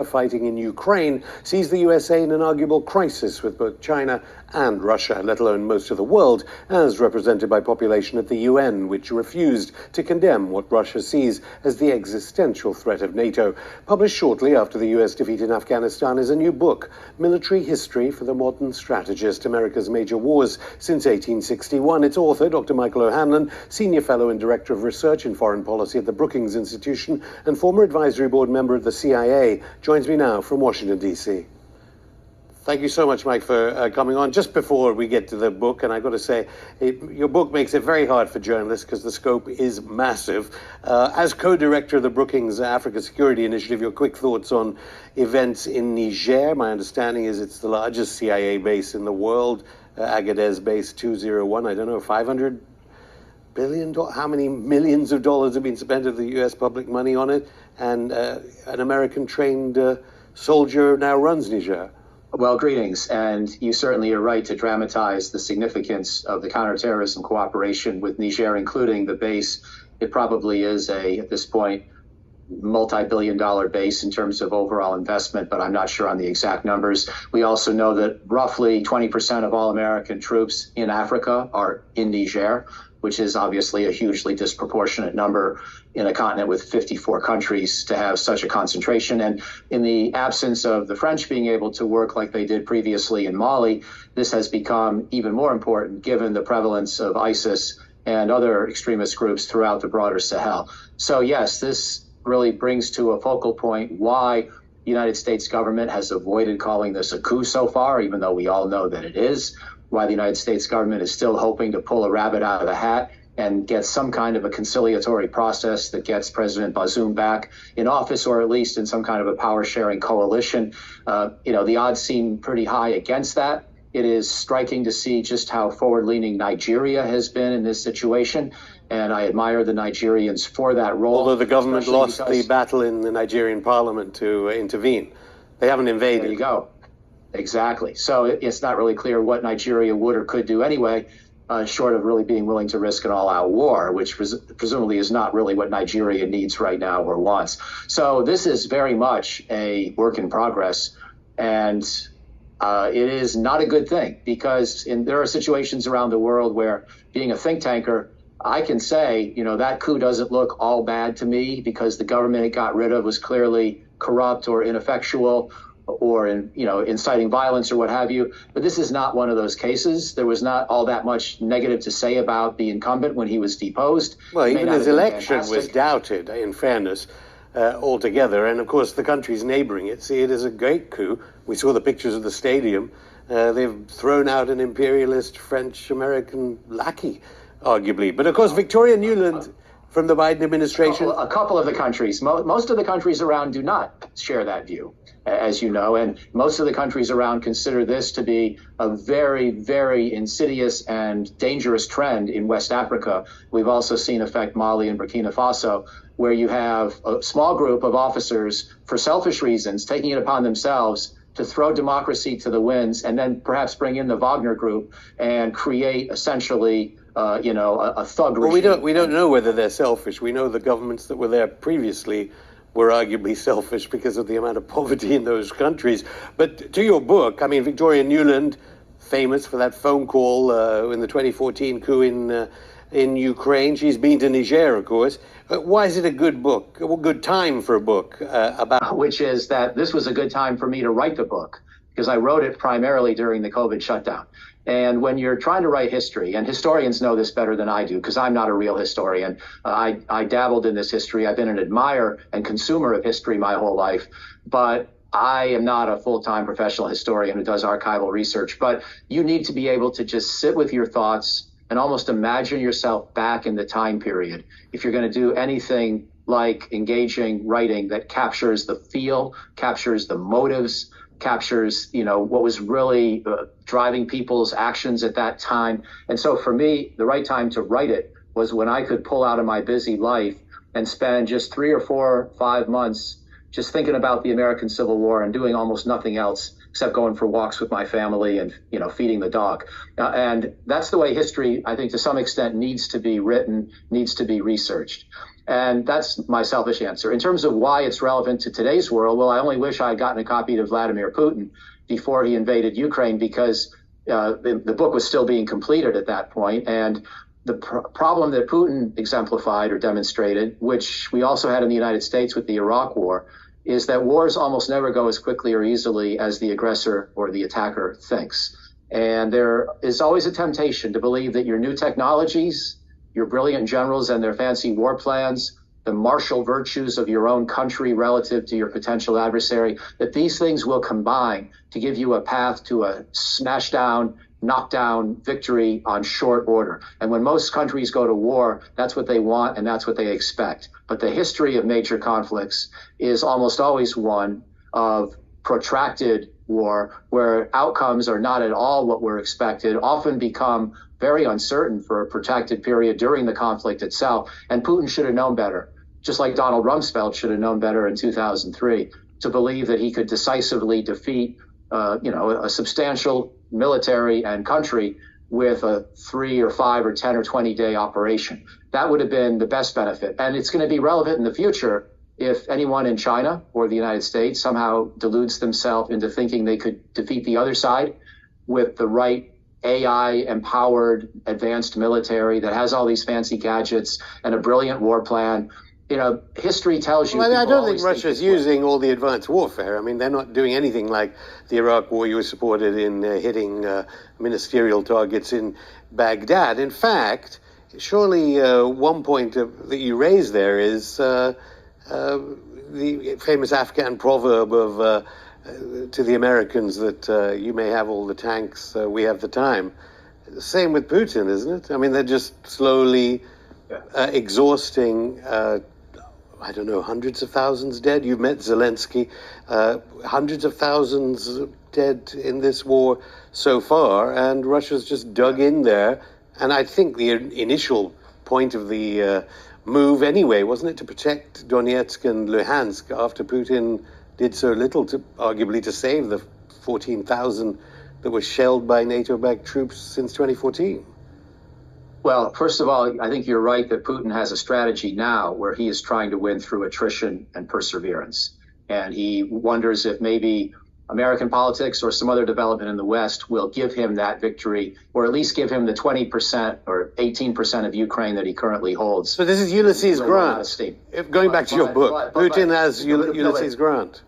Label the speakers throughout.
Speaker 1: fighting in Ukraine sees the USA in an arguable crisis with both China and Russia, let alone most of the world, as represented by population at the UN, which refused to condemn what Russia sees as the existential threat of NATO. Published shortly after the US defeat in Afghanistan is a new book, Military History for the Modern Strategist, America's Major Wars since 1861. Its author, Dr. Michael O'Hanlon, Senior Fellow and Director of Research in Foreign Policy at the Brookings Institution and former advisory board member of the CIA, joins me now from Washington, D.C. Thank you so much, Mike, for coming on. Just before we get to the book, and I've got to say, your book makes it very hard for journalists because the scope is massive. As co-director of the Brookings Africa Security Initiative, your quick thoughts on events in Niger. My understanding is it's the largest CIA base in the world, Agadez Base 201. I don't know, $500 billion? How many millions of dollars have been spent of the U.S. public money on it? And an American-trained soldier now runs Niger.
Speaker 2: Well, greetings, and you certainly are right to dramatize the significance of the counterterrorism cooperation with Niger, including the base. It probably is at this point, multi-billion-dollar base in terms of overall investment, but I'm not sure on the exact numbers. We also know that roughly 20% of all American troops in Africa are in Niger, which is obviously a hugely disproportionate number in a continent with 54 countries to have such a concentration. And in the absence of the French being able to work like they did previously in Mali, this has become even more important given the prevalence of ISIS and other extremist groups throughout the broader Sahel. So yes, this really brings to a focal point why the United States government has avoided calling this a coup so far, even though we all know that it is, why the United States government is still hoping to pull a rabbit out of the hat and get some kind of a conciliatory process that gets President Bazoum back in office, or at least in some kind of a power-sharing coalition. The odds seem pretty high against that. It is striking to see just how forward-leaning Nigeria has been in this situation, and I admire the Nigerians for that role.
Speaker 1: Although the government lost the battle in the Nigerian parliament to intervene. They haven't invaded.
Speaker 2: There you go. Exactly. So it's not really clear what Nigeria would or could do anyway, short of really being willing to risk an all-out war, which presumably is not really what Nigeria needs right now or wants. So this is very much a work in progress, and it is not a good thing because there are situations around the world where, being a think tanker, I can say, that coup doesn't look all bad to me because the government it got rid of was clearly corrupt or ineffectual, or inciting violence or what have you. But this is not one of those cases. There was not all that much negative to say about the incumbent when he was deposed.
Speaker 1: Well, even his election was doubted, in fairness, altogether. And of course, the countries neighboring it see it as a great coup. We saw the pictures of the stadium. They've thrown out an imperialist French-American lackey, arguably. But of course, Victoria Nuland from the Biden administration.
Speaker 2: A couple of the countries, most of the countries around do not share that view, as you know, and most of the countries around consider this to be a very, very insidious and dangerous trend in West Africa. We've also seen affect Mali and Burkina Faso, where you have a small group of officers, for selfish reasons, taking it upon themselves to throw democracy to the winds and then perhaps bring in the Wagner group and create essentially a thug regime.
Speaker 1: Well, we don't know whether they're selfish. We know the governments that were there previously were arguably selfish because of the amount of poverty in those countries. But to your book, I mean, Victoria Nuland, famous for that phone call in the 2014 coup in Ukraine. She's been to Niger, of course. Why is it a good book, a good time for a book about?
Speaker 2: Which is that this was a good time for me to write the book because I wrote it primarily during the COVID shutdown. And when you're trying to write history, and historians know this better than I do because I'm not a real historian. I dabbled in this history. I've been an admirer and consumer of history my whole life, but I am not a full-time professional historian who does archival research. But you need to be able to just sit with your thoughts and almost imagine yourself back in the time period. If you're going to do anything like engaging writing that captures the feel, captures the motives, captures, what was really driving people's actions at that time. And so for me, the right time to write it was when I could pull out of my busy life and spend just 3 or 4, 5 months just thinking about the American Civil War and doing almost nothing else except going for walks with my family and, feeding the dog. And that's the way history, I think, to some extent needs to be written, needs to be researched. And that's my selfish answer. In terms of why it's relevant to today's world, well, I only wish I had gotten a copy to Vladimir Putin before he invaded Ukraine, because the book was still being completed at that point. And the problem that Putin exemplified or demonstrated, which we also had in the United States with the Iraq War, is that wars almost never go as quickly or easily as the aggressor or the attacker thinks. And there is always a temptation to believe that your new technologies, your brilliant generals and their fancy war plans, the martial virtues of your own country relative to your potential adversary, that these things will combine to give you a path to a smash down, knockdown victory on short order. And when most countries go to war, that's what they want and that's what they expect. But the history of major conflicts is almost always one of protracted war, where outcomes are not at all what were expected, often become very uncertain for a protracted period during the conflict itself. And Putin should have known better, just like Donald Rumsfeld should have known better in 2003, to believe that he could decisively defeat a substantial military and country with a 3 or 5 or 10 or 20 day operation. That would have been the best benefit. And it's going to be relevant in the future if anyone in China or the United States somehow deludes themselves into thinking they could defeat the other side with the right AI-empowered advanced military that has all these fancy gadgets and a brilliant war plan. History tells you.
Speaker 1: Well, I don't think Russia's using all the advanced warfare. I mean, they're not doing anything like the Iraq War you supported in hitting ministerial targets in Baghdad. In fact, surely one point that you raised there is the famous Afghan proverb of to the Americans that you may have all the tanks, we have the time. Same with Putin, isn't it? I mean, they're just slowly exhausting, I don't know, hundreds of thousands dead. You've met Zelensky. Hundreds of thousands dead in this war so far, and Russia's just dug in there. And I think the initial point of the move anyway, wasn't it, to protect Donetsk and Luhansk after Putin did so little, arguably to save the 14,000 that were shelled by NATO-backed troops since 2014?
Speaker 2: Well, first of all, I think you're right that Putin has a strategy now where he is trying to win through attrition and perseverance. And he wonders if maybe American politics or some other development in the West will give him that victory, or at least give him the 20% or 18% of Ukraine that he currently holds.
Speaker 1: So this is Ulysses Grant. Going back to your book, Putin as Ulysses Grant.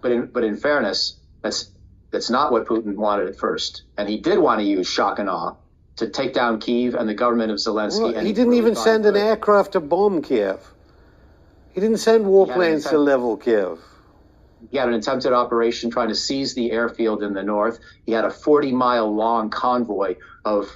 Speaker 2: But in fairness, that's not what Putin wanted at first. And he did want to use shock and awe to take down Kyiv and the government of Zelensky.
Speaker 1: Well,
Speaker 2: and
Speaker 1: he didn't even send an aircraft to bomb Kiev. He didn't send warplanes to level Kiev.
Speaker 2: He had an attempted operation trying to seize the airfield in the north. He had a 40-mile-long convoy of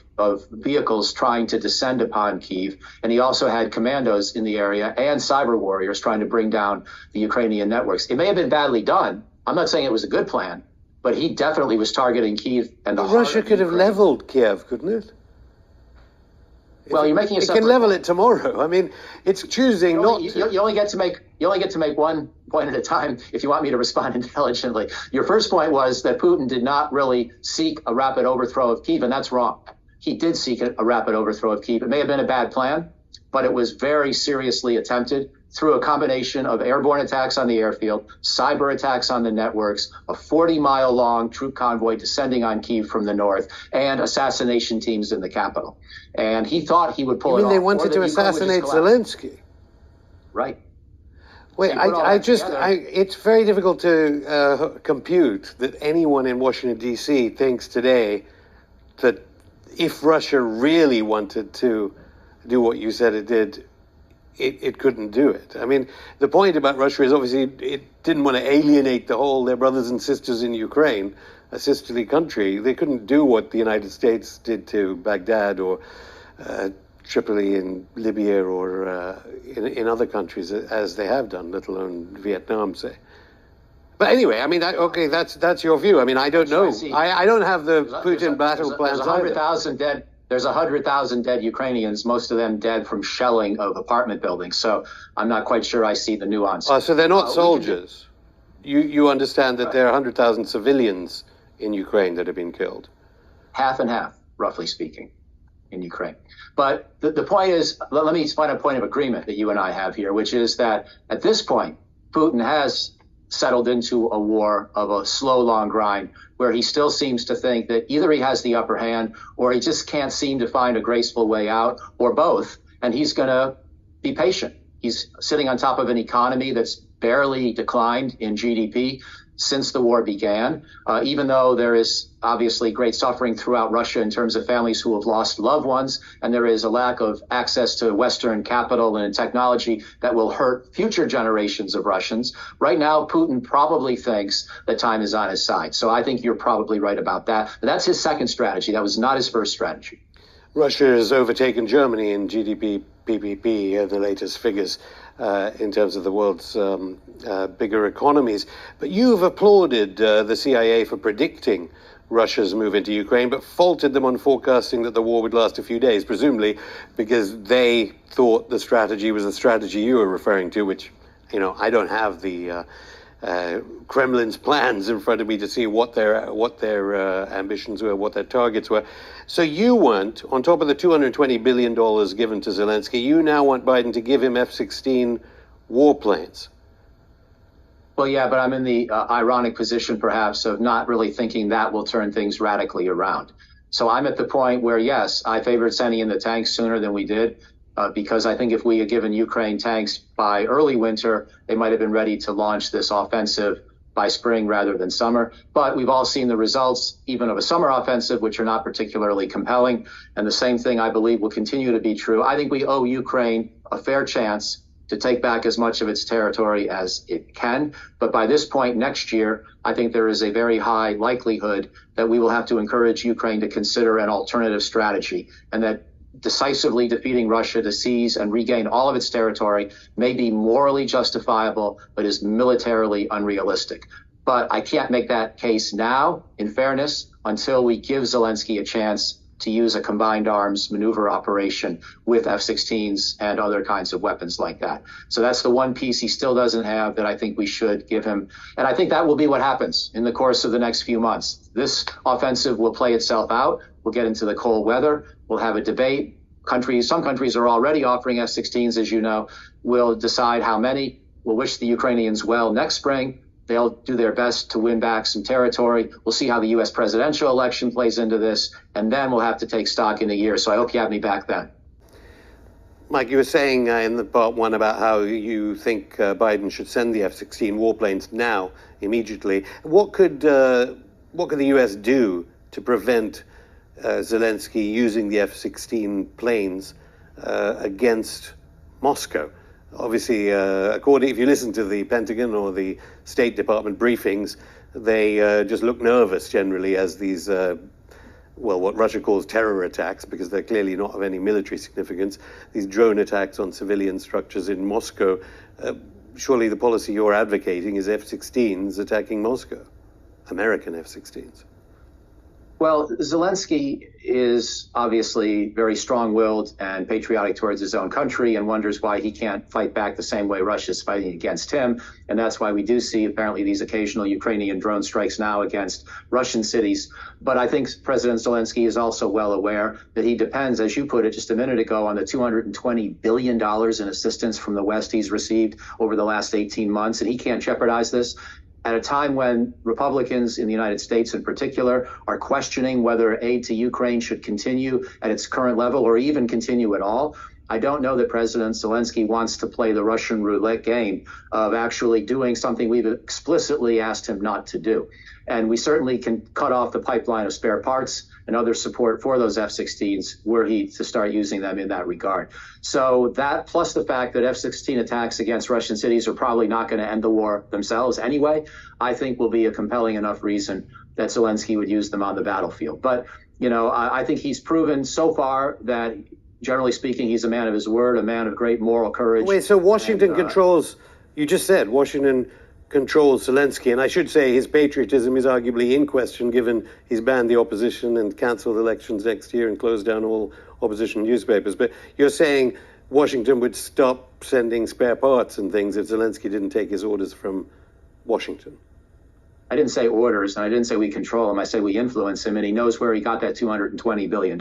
Speaker 2: vehicles trying to descend upon Kyiv. And he also had commandos in the area and cyber warriors trying to bring down the Ukrainian networks. It may have been badly done. I'm not saying it was a good plan, but he definitely was targeting Kyiv and the heart
Speaker 1: Russia could have leveled Kiev, couldn't it?
Speaker 2: Well, you're making a separate...
Speaker 1: It can level it tomorrow. I mean, it's choosing not to.
Speaker 2: You only get to make one point at a time if you want me to respond intelligently. Your first point was that Putin did not really seek a rapid overthrow of Kyiv, and that's wrong. He did seek a rapid overthrow of Kyiv. It may have been a bad plan, but it was very seriously attempted through a combination of airborne attacks on the airfield, cyber attacks on the networks, a 40-mile-long troop convoy descending on Kyiv from the north, and assassination teams in the capital. And he thought he would pull it off.
Speaker 1: You mean they wanted to assassinate Zelensky?
Speaker 2: Right.
Speaker 1: Wait, it's very difficult to compute that anyone in Washington, D.C. thinks today that if Russia really wanted to do what you said it did, it couldn't do it. I mean, the point about Russia is obviously it didn't want to alienate their brothers and sisters in Ukraine, a sisterly country. They couldn't do what the United States did to Baghdad or Tripoli in Libya or in other countries, as they have done, let alone Vietnam, say. But anyway, I mean, okay, that's your view. I mean, I don't know. I don't have the Putin battle plans either.
Speaker 2: There's 100,000 dead Ukrainians, most of them dead from shelling of apartment buildings. So I'm not quite sure I see the nuance.
Speaker 1: So they're not soldiers. You understand that there are 100,000 civilians in Ukraine that have been killed?
Speaker 2: Half and half, roughly speaking. in Ukraine. But the point is, let me find a point of agreement that you and I have here, which is that at this point, Putin has settled into a war of a slow, long grind where he still seems to think that either he has the upper hand or he just can't seem to find a graceful way out, or both. And he's going to be patient. He's sitting on top of an economy that's barely declined in GDP since the war began, even though there is obviously great suffering throughout Russia in terms of families who have lost loved ones, and there is a lack of access to Western capital and technology that will hurt future generations of Russians. Right now, Putin probably thinks that time is on his side. So I think you're probably right about that. But that's his second strategy. That was not his first strategy.
Speaker 1: Russia has overtaken Germany in GDP PPP, the latest figures in terms of the world's bigger economies. But you've applauded the CIA for predicting Russia's move into Ukraine, but faulted them on forecasting that the war would last a few days, presumably because they thought the strategy was the strategy you were referring to, which, you know, I don't have the Kremlin's plans in front of me to see what their ambitions were, what their targets were. So you want, on top of the $220 billion given to Zelensky, you now want Biden to give him F-16 warplanes.
Speaker 2: Well, yeah, but I'm in the ironic position, perhaps, of not really thinking that will turn things radically around. So I'm at the point where, yes, I favored sending in the tanks sooner than we did, because I think if we had given Ukraine tanks by early winter, they might have been ready to launch this offensive by spring rather than summer. But we've all seen the results, even of a summer offensive, which are not particularly compelling. And the same thing, I believe, will continue to be true. I think we owe Ukraine a fair chance to take back as much of its territory as it can. But by this point next year, I think there is a very high likelihood that we will have to encourage Ukraine to consider an alternative strategy, and that decisively defeating Russia to seize and regain all of its territory may be morally justifiable, but is militarily unrealistic. But I can't make that case now, in fairness, until we give Zelensky a chance to use a combined arms maneuver operation with F-16s and other kinds of weapons like that. So that's the one piece he still doesn't have that I think we should give him. And I think that will be what happens in the course of the next few months. This offensive will play itself out. We'll get into the cold weather. We'll have a debate. Some countries are already offering F-16s, as you know. We'll decide how many. We'll wish the Ukrainians well next spring. They'll do their best to win back some territory. We'll see how the U.S. presidential election plays into this, and then we'll have to take stock in a year. So I hope you have me back then.
Speaker 1: Mike, you were saying in the part one about how you think Biden should send the F-16 warplanes now, immediately. What could the U.S. do to prevent Zelensky using the F-16 planes against Moscow? Obviously, if you listen to the Pentagon or the State Department briefings, they just look nervous generally as these, what Russia calls terror attacks, because they're clearly not of any military significance, these drone attacks on civilian structures in Moscow. Surely the policy you're advocating is F-16s attacking Moscow, American F-16s.
Speaker 2: Well, Zelensky is obviously very strong-willed and patriotic towards his own country and wonders why he can't fight back the same way Russia's fighting against him. And that's why we do see apparently these occasional Ukrainian drone strikes now against Russian cities. But I think President Zelensky is also well aware that he depends, as you put it just a minute ago, on the $220 billion in assistance from the West he's received over the last 18 months. And he can't jeopardize this. At a time when Republicans in the United States in particular are questioning whether aid to Ukraine should continue at its current level or even continue at all, I don't know that President Zelensky wants to play the Russian roulette game of actually doing something we've explicitly asked him not to do. And we certainly can cut off the pipeline of spare parts and other support for those F-16s were he to start using them in that regard. So that, plus the fact that F-16 attacks against Russian cities are probably not going to end the war themselves anyway, I think will be a compelling enough reason that Zelensky would use them on the battlefield. But, you know, I think he's proven so far that, generally speaking, he's a man of his word, a man of great moral courage.
Speaker 1: Wait, so Washington controls, you just said, Washington controls Zelensky, and I should say his patriotism is arguably in question given he's banned the opposition and cancelled elections next year and closed down all opposition newspapers. But you're saying Washington would stop sending spare parts and things if Zelensky didn't take his orders from Washington?
Speaker 2: I didn't say orders, and I didn't say we control him. I said we influence him, and he knows where he got that $220 billion.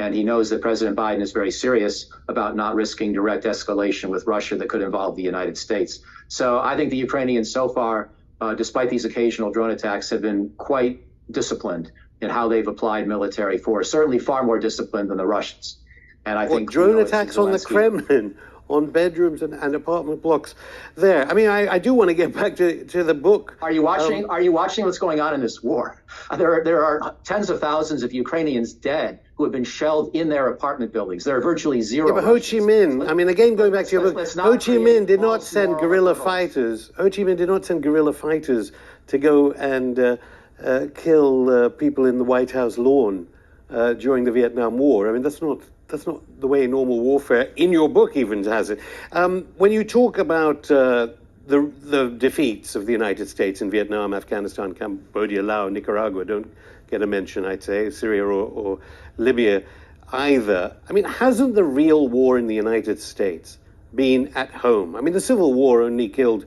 Speaker 2: And he knows that President Biden is very serious about not risking direct escalation with Russia that could involve the United States. So I think the Ukrainians so far, despite these occasional drone attacks, have been quite disciplined in how they've applied military force, certainly far more disciplined than the Russians. And I think
Speaker 1: drone attacks on the Kremlin, on bedrooms and apartment blocks there. I mean, I do want to get back to the book.
Speaker 2: Are you watching? Are you watching what's going on in this war? There are tens of thousands of Ukrainians dead who have been shelled in their apartment buildings. There are virtually zero.
Speaker 1: Yeah, but Ho Chi Minh, I mean, again, going back to your book, Ho Chi Minh did not send guerrilla fighters. Ho Chi Minh did not send guerrilla fighters to go and kill people in the White House lawn during the Vietnam War. I mean, that's not the way normal warfare, in your book even, has it. When you talk about the defeats of the United States in Vietnam, Afghanistan, Cambodia, Laos, Nicaragua, don't get a mention, I'd say, Syria or Libya either. I mean, hasn't the real war in the United States been at home? I mean, the Civil War only killed,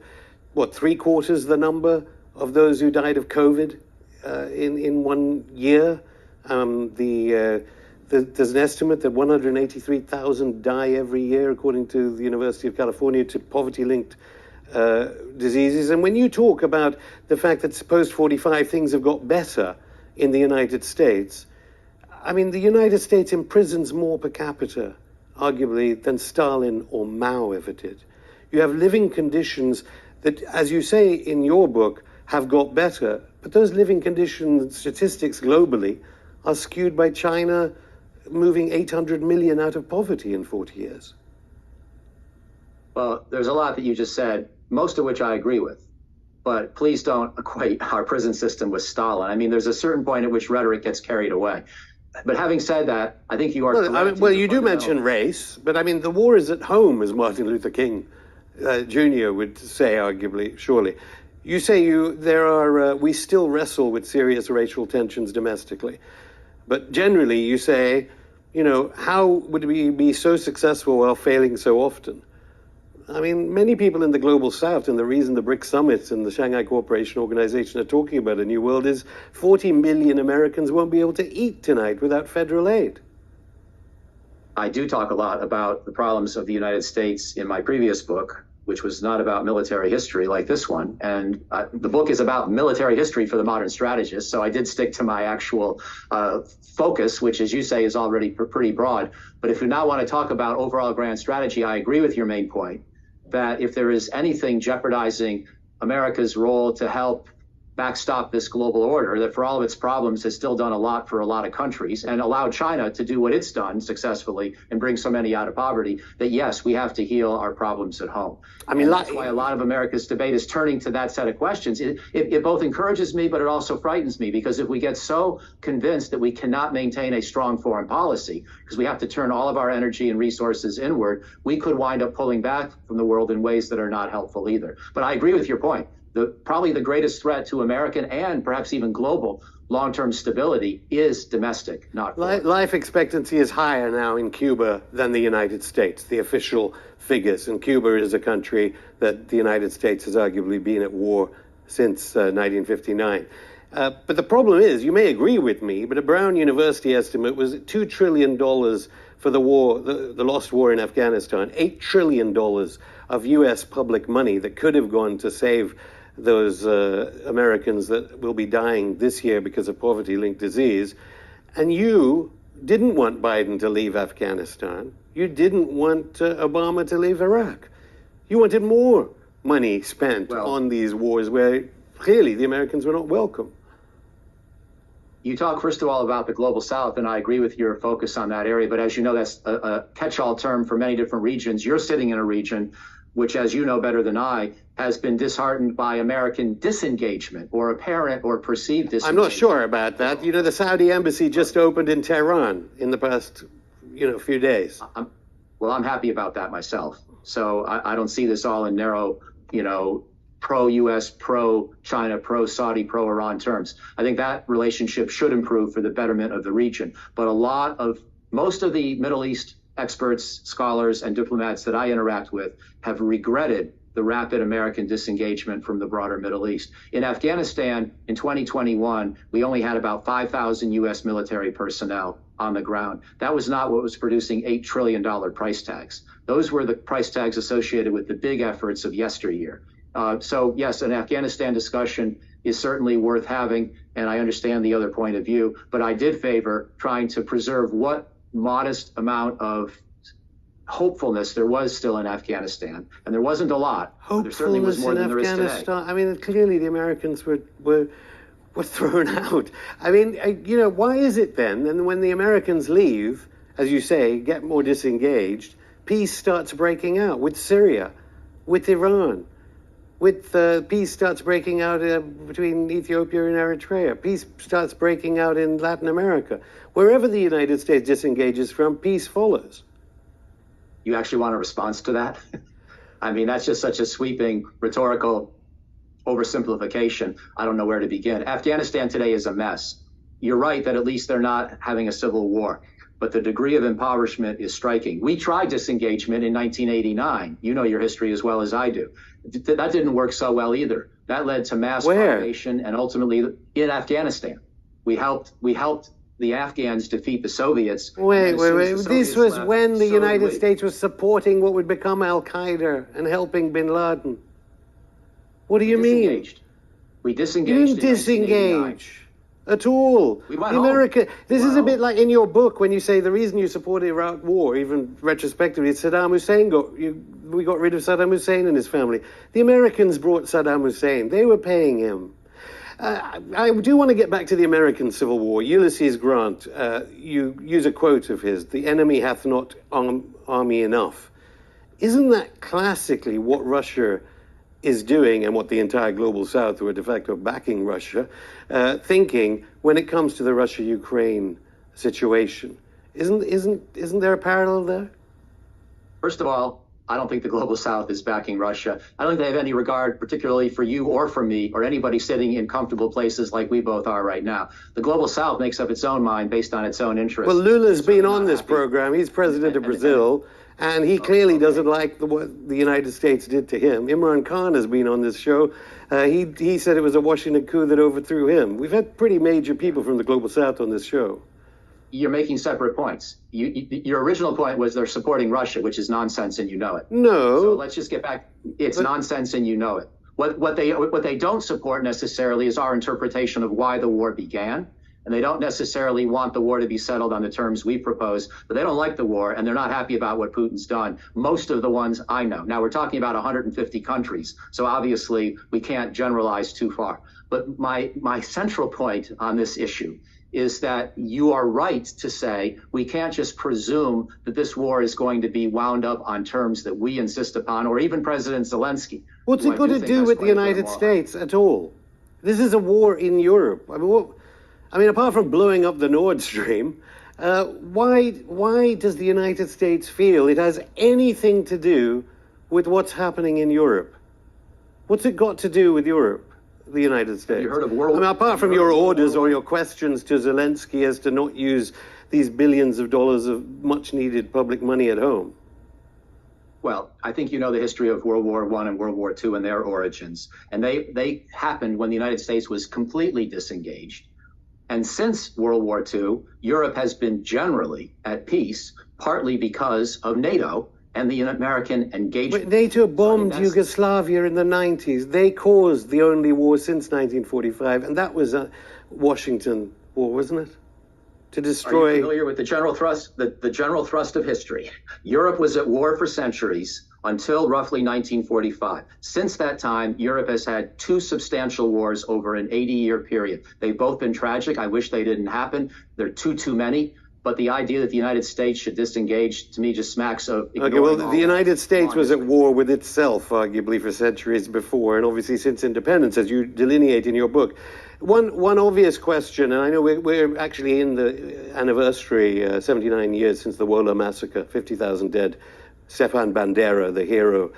Speaker 1: what, 3/4 the number of those who died of COVID in 1 year? There's an estimate that 183,000 die every year, according to the University of California, to poverty-linked diseases. And when you talk about the fact that post-45 things have got better in the United States, I mean, the United States imprisons more per capita, arguably, than Stalin or Mao ever did. You have living conditions that, as you say in your book, have got better, but those living conditions statistics globally are skewed by China moving 800 million out of poverty in 40 years.
Speaker 2: Well, there's a lot that you just said, most of which I agree with. But please don't equate our prison system with Stalin. I mean, there's a certain point at which rhetoric gets carried away. But having said that, I think you are correct.
Speaker 1: I mean, well, you do mention race, but I mean, the war is at home, as Martin Luther King Jr. would say, arguably, surely. You say we still wrestle with serious racial tensions domestically. But generally, you say, how would we be so successful while failing so often? I mean, many people in the global south, and the reason the BRICS summits and the Shanghai Cooperation Organization are talking about a new world is 40 million Americans won't be able to eat tonight without federal aid.
Speaker 2: I do talk a lot about the problems of the United States in my previous book, which was not about military history like this one. And the book is about military history for the modern strategist. So I did stick to my actual focus, which, as you say, is already pretty broad. But if we now want to talk about overall grand strategy, I agree with your main point that if there is anything jeopardizing America's role to help backstop this global order, that for all of its problems has still done a lot for a lot of countries and allowed China to do what it's done successfully and bring so many out of poverty, that yes, we have to heal our problems at home. I mean, that's why a lot of America's debate is turning to that set of questions. It both encourages me, but it also frightens me, because if we get so convinced that we cannot maintain a strong foreign policy, because we have to turn all of our energy and resources inward, we could wind up pulling back from the world in ways that are not helpful either. But I agree with your point. Probably the greatest threat to American and perhaps even global long-term stability is domestic, not foreign.
Speaker 1: Life expectancy is higher now in Cuba than the United States, the official figures. And Cuba is a country that the United States has arguably been at war since 1959. But the problem is, you may agree with me, but a Brown University estimate was $2 trillion for the war, the lost war in Afghanistan, $8 trillion of U.S. public money that could have gone to save those Americans that will be dying this year because of poverty-linked disease. And you didn't want Biden to leave Afghanistan. You didn't want Obama to leave Iraq. You wanted more money spent on these wars where clearly the Americans were not welcome.
Speaker 2: You talk, first of all, about the global south, and I agree with your focus on that area. But as you know, that's a catch-all term for many different regions. You're sitting in a region which, as you know better than I, has been disheartened by American disengagement or apparent or perceived disengagement.
Speaker 1: I'm not sure about that. The Saudi embassy just opened in Tehran in the past, few days.
Speaker 2: I'm happy about that myself. So I don't see this all in narrow, pro-U.S., pro-China, pro-Saudi, pro-Iran terms. I think that relationship should improve for the betterment of the region. But most of the Middle East experts, scholars, and diplomats that I interact with have regretted the rapid American disengagement from the broader Middle East. In Afghanistan, in 2021, we only had about 5,000 U.S. military personnel on the ground. That was not what was producing $8 trillion price tags. Those were the price tags associated with the big efforts of yesteryear. So yes, an Afghanistan discussion is certainly worth having, and I understand the other point of view, but I did favor trying to preserve what modest amount of hopefulness there was still in Afghanistan, and there wasn't a lot. But there certainly was more than there is today.
Speaker 1: I mean, clearly the Americans were thrown out. I mean, you know, why is it then? And when the Americans leave, as you say, get more disengaged, peace starts breaking out with Syria, with Iran. Peace starts breaking out between Ethiopia and Eritrea. Peace starts breaking out in Latin America. Wherever the United States disengages from, peace follows.
Speaker 2: You actually want a response to that? I mean, that's just such a sweeping rhetorical oversimplification. I don't know where to begin. Afghanistan today is a mess. You're right that at least they're not having a civil war, but the degree of impoverishment is striking. We tried disengagement in 1989. You know your history as well as I do. That didn't work so well either. That led to mass starvation and ultimately in Afghanistan. We helped the Afghans defeat the Soviets.
Speaker 1: Wait. This was when the United States was supporting what would become Al-Qaeda and helping bin Laden. What do you mean?
Speaker 2: We disengaged.
Speaker 1: You didn't disengage at all.
Speaker 2: We went home.
Speaker 1: This is a bit like in your book when you say the reason you support Iraq war, even retrospectively, it's Saddam Hussein we got rid of Saddam Hussein and his family. The Americans brought Saddam Hussein. They were paying him. I do want to get back to the American Civil War. Ulysses Grant, you use a quote of his, "The enemy hath not army enough." Isn't that classically what Russia is doing and what the entire global South, who are de facto backing Russia, thinking when it comes to the Russia-Ukraine situation? Isn't there a parallel there?
Speaker 2: First of all, I don't think the global South is backing Russia. I don't think they have any regard, particularly for you or for me or anybody sitting in comfortable places like we both are right now. The global South makes up its own mind based on its own interests.
Speaker 1: Well, Lula's been on this program. He's president of Brazil, and he clearly doesn't like what the United States did to him. Imran Khan has been on this show. He said it was a Washington coup that overthrew him. We've had pretty major people from the global South on this show.
Speaker 2: You're making separate points. Your original point was they're supporting Russia, which is nonsense, and you know it.
Speaker 1: No.
Speaker 2: So let's just get back. It's nonsense, and you know it. What they don't support necessarily is our interpretation of why the war began, and they don't necessarily want the war to be settled on the terms we propose. But they don't like the war, and they're not happy about what Putin's done. Most of the ones I know. Now we're talking about 150 countries, so obviously we can't generalize too far. But my central point on this issue is that you are right to say we can't just presume that this war is going to be wound up on terms that we insist upon, or even President Zelensky.
Speaker 1: What's it got to do with the United States at all? This is a war in Europe. I mean, apart from blowing up the Nord Stream, why does the United States feel it has anything to do with what's happening in Europe? What's it got to do with Europe? The United States.
Speaker 2: You heard of World War?
Speaker 1: Apart from your orders or your questions to Zelensky as to not use these billions of dollars of much-needed public money at home.
Speaker 2: Well, I think you know the history of World War I and World War II and their origins. And they happened when the United States was completely disengaged. And since World War II, Europe has been generally at peace, partly because of NATO and the American engagement.
Speaker 1: But NATO bombed Yugoslavia in the 90s. They caused the only war since 1945, and that was a Washington war, wasn't it? To destroy.
Speaker 2: Are you familiar with the general thrust? The general thrust of history. Europe was at war for centuries until roughly 1945. Since that time, Europe has had two substantial wars over an 80-year period. They've both been tragic. I wish they didn't happen. They're too many. But the idea that the United States should disengage, to me, just smacks of ignoring.
Speaker 1: Okay, well, the United States was at war with itself, arguably, for centuries before, and obviously since independence, as you delineate in your book. One obvious question, and I know we're actually in the anniversary, 79 years since the Wola massacre, 50,000 dead. Stepan Bandera, the hero,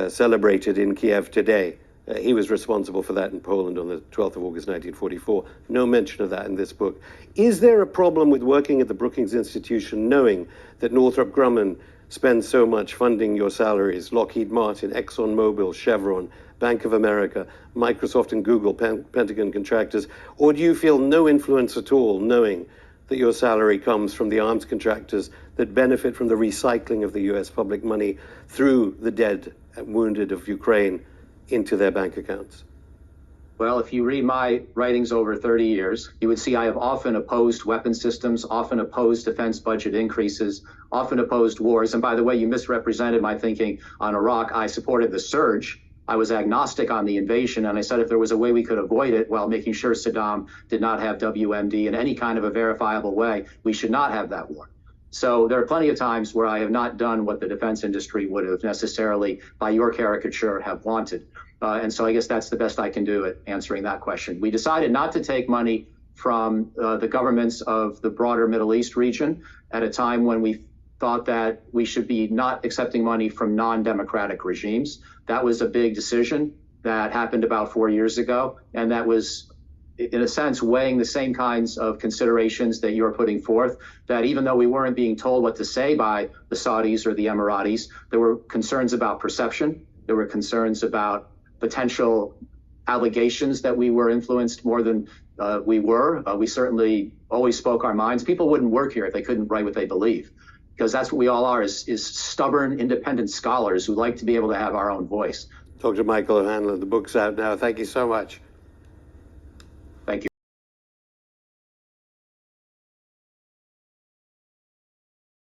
Speaker 1: celebrated in Kiev today. He was responsible for that in Poland on the 12th of August, 1944. No mention of that in this book. Is there a problem with working at the Brookings Institution knowing that Northrop Grumman spends so much funding your salaries, Lockheed Martin, ExxonMobil, Chevron, Bank of America, Microsoft and Google, Pentagon contractors, or do you feel no influence at all knowing that your salary comes from the arms contractors that benefit from the recycling of the US public money through the dead and wounded of Ukraine into their bank accounts?
Speaker 2: Well, if you read my writings over 30 years, you would see I have often opposed weapon systems, often opposed defense budget increases, often opposed wars. And by the way, you misrepresented my thinking on Iraq. I supported the surge. I was agnostic on the invasion, and I said if there was a way we could avoid it while making sure Saddam did not have WMD in any kind of a verifiable way, we should not have that war. So there are plenty of times where I have not done what the defense industry would have necessarily, by your caricature, have wanted. And so I guess that's the best I can do at answering that question. We decided not to take money from the governments of the broader Middle East region at a time when we thought that we should be not accepting money from non-democratic regimes. That was a big decision that happened about 4 years ago, and that was, in a sense, weighing the same kinds of considerations that you're putting forth, that even though we weren't being told what to say by the Saudis or the Emiratis, there were concerns about perception, there were concerns about potential allegations that we were influenced more than we were. We certainly always spoke our minds. People wouldn't work here if they couldn't write what they believe, because that's what we all are, is stubborn, independent scholars who like to be able to have our own voice.
Speaker 1: Dr. Michael O'Hanlon, the book's out now. Thank you so much.